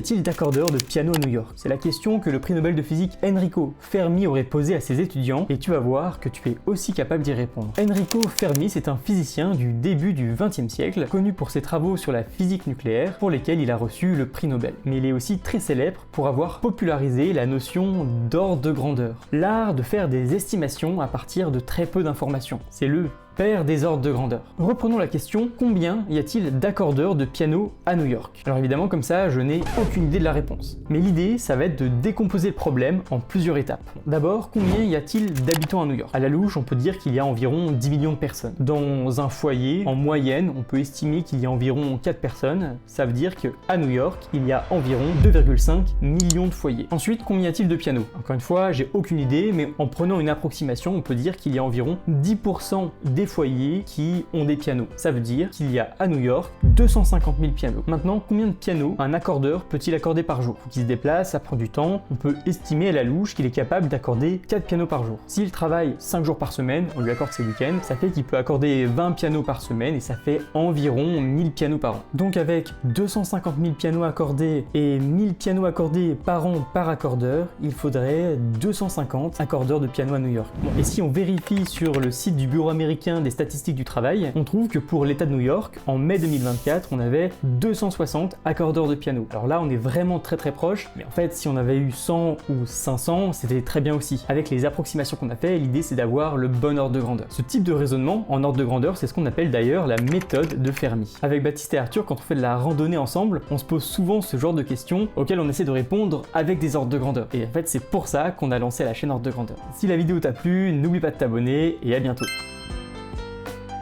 a-t-il d'accordeurs de piano à New York? C'est la question que le prix Nobel de physique Enrico Fermi aurait posée à ses étudiants et tu vas voir que tu es aussi capable d'y répondre. Enrico Fermi, c'est un physicien du début du XXe siècle, connu pour ses travaux sur la physique nucléaire, pour lesquels il a reçu le prix Nobel. Mais il est aussi très célèbre pour avoir popularisé la notion d'ordre de grandeur, l'art de faire des estimations à partir de très peu d'informations. C'est le père des ordres de grandeur. Reprenons la question, combien y a-t-il d'accordeurs de piano à New York? Alors évidemment comme ça je n'ai aucune idée de la réponse. Mais l'idée ça va être de décomposer le problème en plusieurs étapes. D'abord, combien y a-t-il d'habitants à New York? À la louche on peut dire qu'il y a environ 10 millions de personnes. Dans un foyer, en moyenne, on peut estimer qu'il y a environ 4 personnes. Ça veut dire qu'à New York, il y a environ 2,5 millions de foyers. Ensuite, combien y a-t-il de pianos? Encore une fois, j'ai aucune idée, mais en prenant une approximation, on peut dire qu'il y a environ 10% des foyers qui ont des pianos. Ça veut dire qu'il y a à New York 250 000 pianos. Maintenant, combien de pianos un accordeur peut-il accorder par jour? Faut qu'il se déplace, ça prend du temps. On peut estimer à la louche qu'il est capable d'accorder 4 pianos par jour. S'il travaille 5 jours par semaine, on lui accorde ses week-ends, ça fait qu'il peut accorder 20 pianos par semaine et ça fait environ 1000 pianos par an. Donc avec 250 000 pianos accordés et 1000 pianos accordés par an par accordeur, il faudrait 250 accordeurs de piano à New York. Bon, et si on vérifie sur le site du Bureau américain des statistiques du travail, on trouve que pour l'État de New York, en mai 2024, on avait 260 accordeurs de piano. Alors là, on est vraiment très proche, mais en fait, si on avait eu 100 ou 500, c'était très bien aussi. Avec les approximations qu'on a fait, l'idée c'est d'avoir le bon ordre de grandeur. Ce type de raisonnement en ordre de grandeur, c'est ce qu'on appelle d'ailleurs la méthode de Fermi. Avec Baptiste et Arthur, quand on fait de la randonnée ensemble, on se pose souvent ce genre de questions auxquelles on essaie de répondre avec des ordres de grandeur. Et en fait, c'est pour ça qu'on a lancé la chaîne Ordre de grandeur. Si la vidéo t'a plu, n'oublie pas de t'abonner et à bientôt.